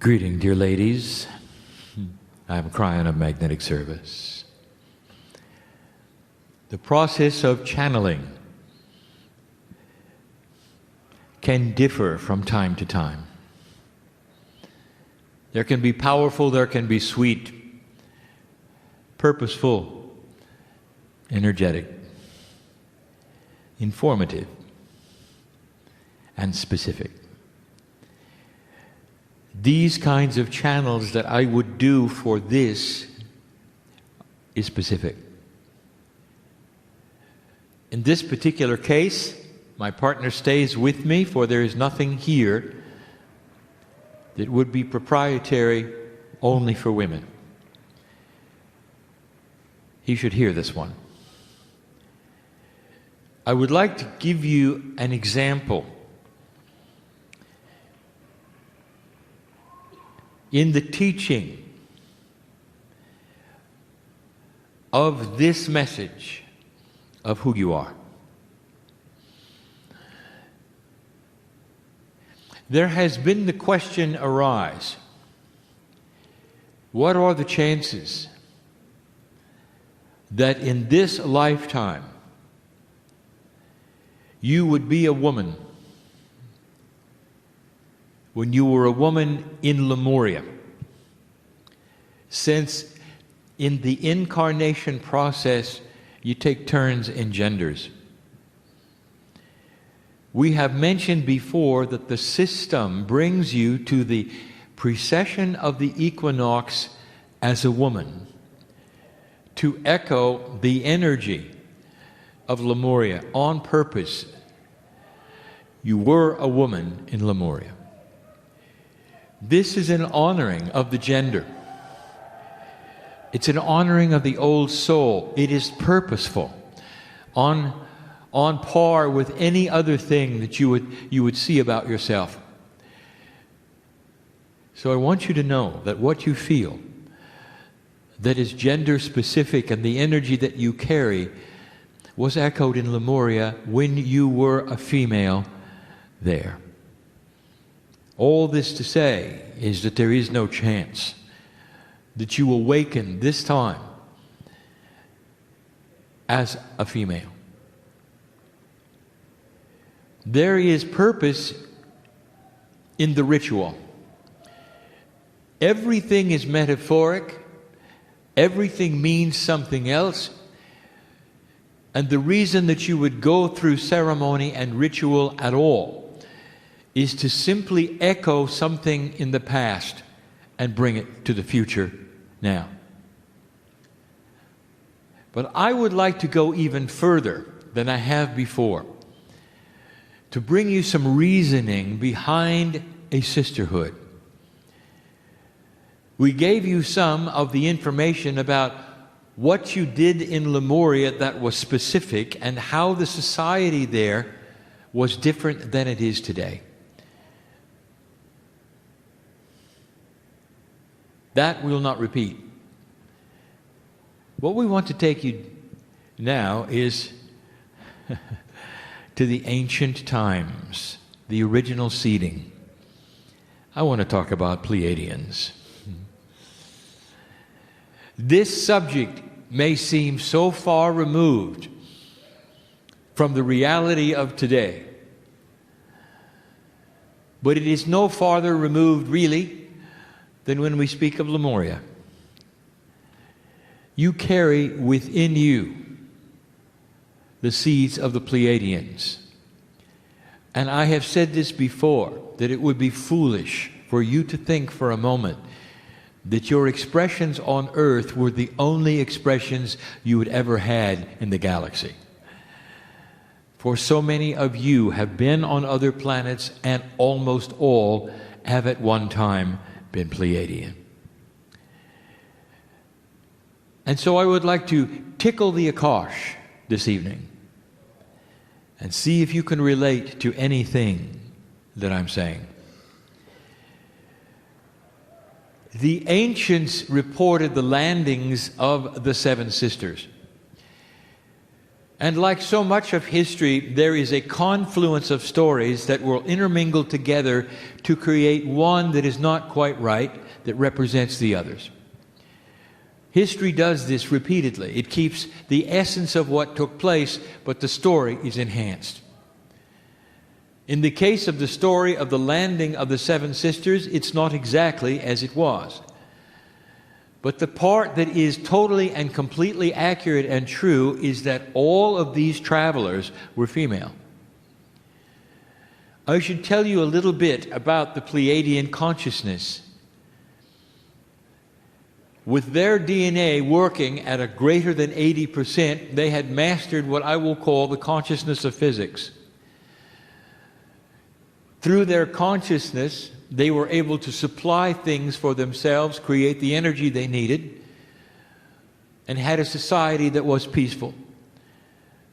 Greeting, dear ladies. I'm Kryon of Magnetic Service. The process of channeling can differ from time to time. There can be powerful, there can be sweet, purposeful, energetic, informative, and specific. These kinds of channels that I would do for this is specific. In this particular case, my partner stays with me, for there is nothing here that would be proprietary only for women. He should hear this one. I would like to give you an example. In the teaching of this message of who you are, there has been the question arise, what are the chances that in this lifetime you would be a woman when you were a woman in Lemuria, since in the incarnation process you take turns in genders. We have mentioned before that the system brings you to the precession of the equinox as a woman to echo the energy of Lemuria on purpose. You were a woman in Lemuria. This is an honoring of the gender. It's an honoring of the old soul. It is purposeful, on par with any other thing that you would see about yourself. So I want you to know that what you feel that is gender specific and the energy that you carry was echoed in Lemuria when you were a female there. All this to say is that there is no chance that you awaken this time as a female. There is purpose in the ritual. Everything is metaphoric. Everything means something else. And the reason that you would go through ceremony and ritual at all is to simply echo something in the past and bring it to the future now. But I would like to go even further than I have before, to bring you some reasoning behind a sisterhood. We gave you some of the information about what you did in Lemuria that was specific and how the society there was different than it is today. That we'll not repeat. What we want to take you now is to the ancient times, the original seeding. I want to talk about Pleiadians. This subject may seem so far removed from the reality of today, but it is no farther removed really than when we speak of Lemuria. You carry within you the seeds of the Pleiadians. And I have said this before, that it would be foolish for you to think for a moment that your expressions on Earth were the only expressions you had ever had in the galaxy. For so many of you have been on other planets, and almost all have at one time been Pleiadian. And so I would like to tickle the Akash this evening and see if you can relate to anything that I'm saying. The ancients reported the landings of the seven sisters. And like so much of history, there is a confluence of stories that will intermingle together to create one that is not quite right, that represents the others. History does this repeatedly. It keeps the essence of what took place, but the story is enhanced. In the case of the story of the landing of the seven sisters, it's not exactly as it was. But the part that is totally and completely accurate and true is that all of these travelers were female. I should tell you a little bit about the Pleiadian consciousness. With their DNA working at a greater than 80%, they had mastered what I will call the consciousness of physics. Through their consciousness, they were able to supply things for themselves, create the energy they needed, and had a society that was peaceful.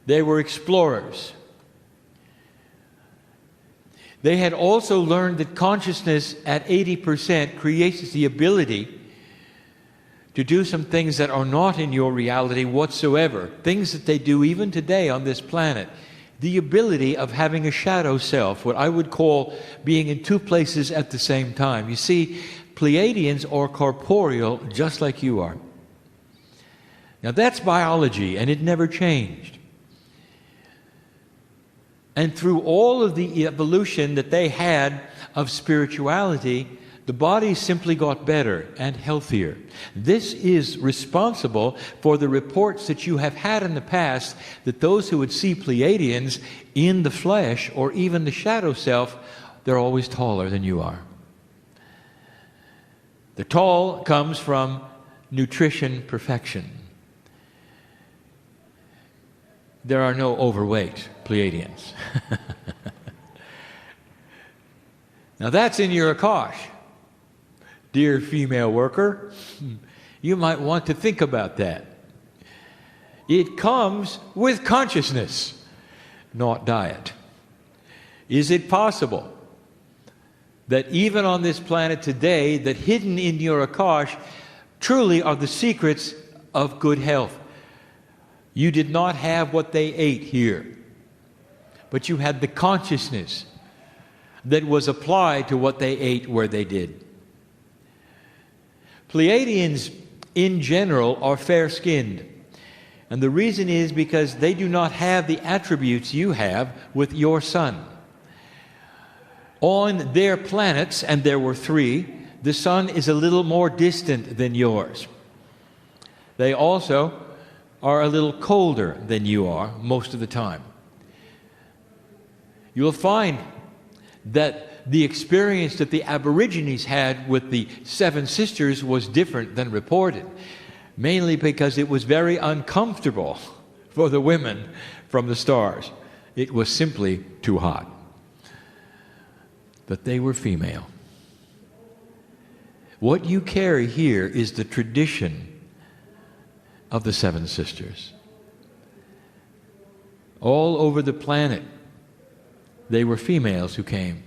They were explorers. They had also learned that consciousness at 80% creates the ability to do some things that are not in your reality whatsoever, things that they do even today on this planet. The ability of having a shadow self, what I would call being in two places at the same time. You see, Pleiadians are corporeal just like you are. Now that's biology, and it never changed. And through all of the evolution that they had of spirituality, the body simply got better and healthier. This is responsible for the reports that you have had in the past that those who would see Pleiadians in the flesh or even the shadow self, they're always taller than you are. The tall comes from nutrition perfection. There are no overweight Pleiadians. Now that's in your Akash. Dear female worker, you might want to think about that. It comes with consciousness, not diet. Is it possible that even on this planet today, that hidden in your Akash truly are the secrets of good health? You did not have what they ate here, but you had the consciousness that was applied to what they ate where they did. Pleiadians in general are fair-skinned. And the reason is because they do not have the attributes you have with your sun. On their planets, and there were 3, the sun is a little more distant than yours. They also are a little colder than you are most of the time. You'll find that the experience that the Aborigines had with the 7 sisters was different than reported, mainly because it was very uncomfortable for the women from the stars. It was simply too hot. But they were female. What you carry here is the tradition of the 7 sisters. All over the planet, they were females who came.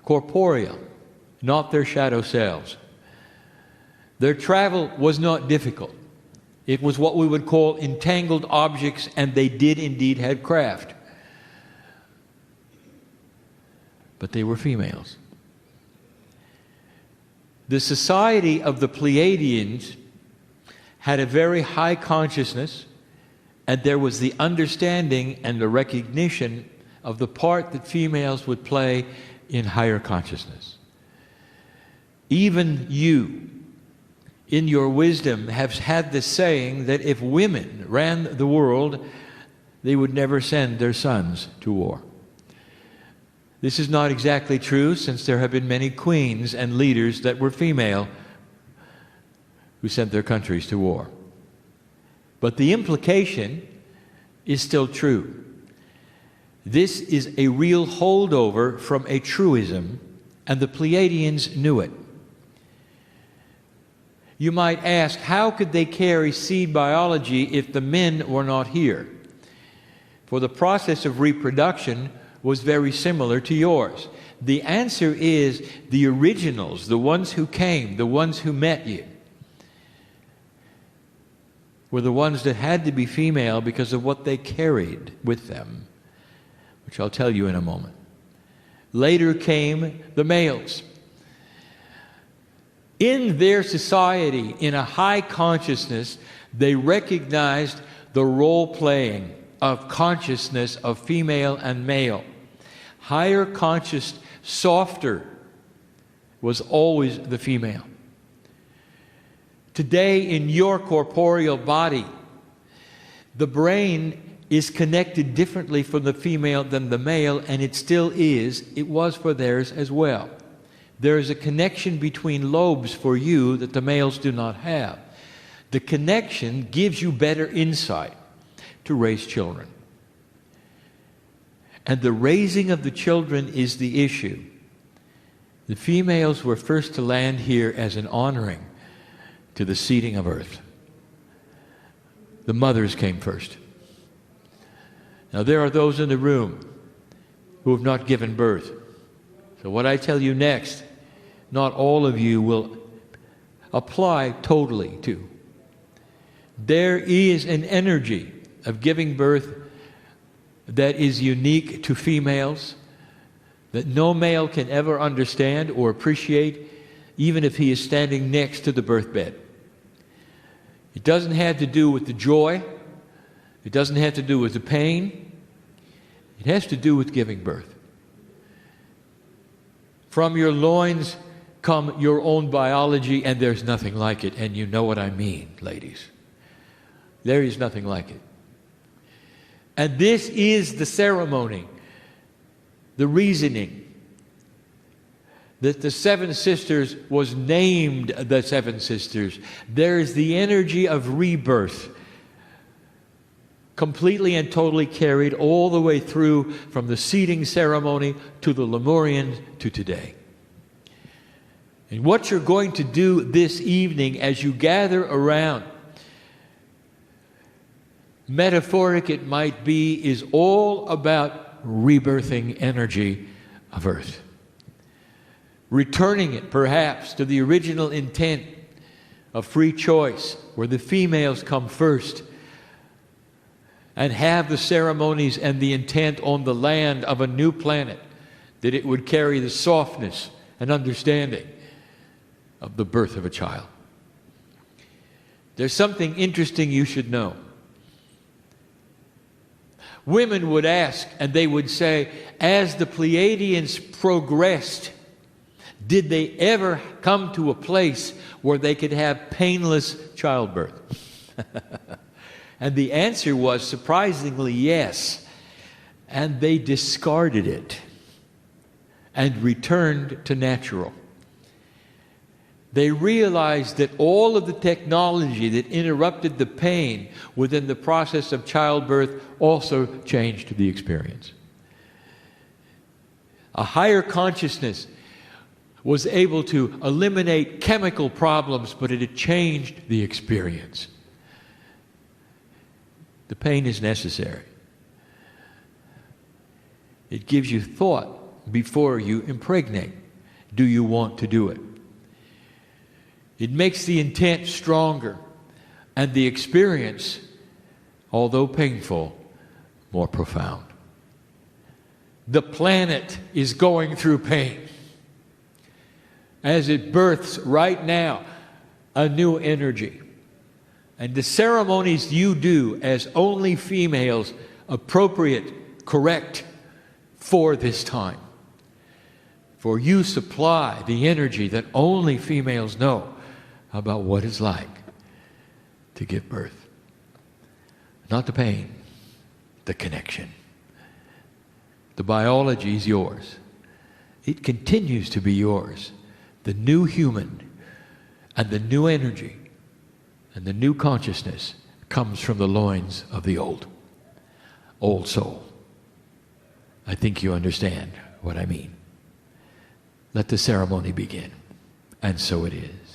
Corporeal, not their shadow selves. Their travel was not difficult. It was what we would call entangled objects, and they did indeed have craft. But they were females. The society of the Pleiadians had a very high consciousness, and there was the understanding and the recognition of the part that females would play in higher consciousness. Even you, in your wisdom, have had the saying that if women ran the world, they would never send their sons to war. This is not exactly true, since there have been many queens and leaders that were female who sent their countries to war. But the implication is still true. This is a real holdover from a truism, and the Pleiadians knew it. You might ask, how could they carry seed biology if the men were not here? For the process of reproduction was very similar to yours. The answer is the originals, the ones who came, the ones who met you. were the ones that had to be female because of what they carried with them, which I'll tell you in a moment. Later came the males. In their society, in a high consciousness, they recognized the role-playing of consciousness of female and male. Higher conscious, softer, was always the female. Today, in your corporeal body, the brain is connected differently from the female than the male, and it still is. It was for theirs as well. There is a connection between lobes for you that the males do not have. The connection gives you better insight to raise children. And the raising of the children is the issue. The females were first to land here as an honoring to the seeding of earth. The mothers came first. Now there are those in the room who have not given birth. So what I tell you next, not all of you will apply totally to. There is an energy of giving birth that is unique to females, that no male can ever understand or appreciate, even if he is standing next to the birth bed. It doesn't have to do with the joy. It doesn't have to do with the pain. It has to do with giving birth. From your loins come your own biology, and there's nothing like it. And you know what I mean, ladies. There is nothing like it. And this is the ceremony, the reasoning, that the seven sisters was named the seven sisters. There is the energy of rebirth, completely and totally carried all the way through from the seeding ceremony to the Lemurians to today. And what you're going to do this evening as you gather around, metaphoric it might be, is all about rebirthing energy of earth. Returning it, perhaps, to the original intent of free choice, where the females come first and have the ceremonies and the intent on the land of a new planet, that it would carry the softness and understanding of the birth of a child. There's something interesting you should know. Women would ask, and they would say, as the Pleiadians progressed, did they ever come to a place where they could have painless childbirth? And the answer was surprisingly yes. And they discarded it and returned to natural. They realized that all of the technology that interrupted the pain within the process of childbirth also changed the experience. A higher consciousness was able to eliminate chemical problems, but it had changed the experience. The pain is necessary. It gives you thought before you impregnate. Do you want to do it? It makes the intent stronger and the experience, although painful, more profound. The planet is going through pain as it births right now a new energy. And the ceremonies you do as only females, appropriate, correct for this time. For you supply the energy that only females know about what it's like to give birth. Not the pain, the connection. The biology is yours. It continues to be yours. The new human and the new energy and the new consciousness comes from the loins of the old soul. I think you understand what I mean. Let the ceremony begin. And so it is.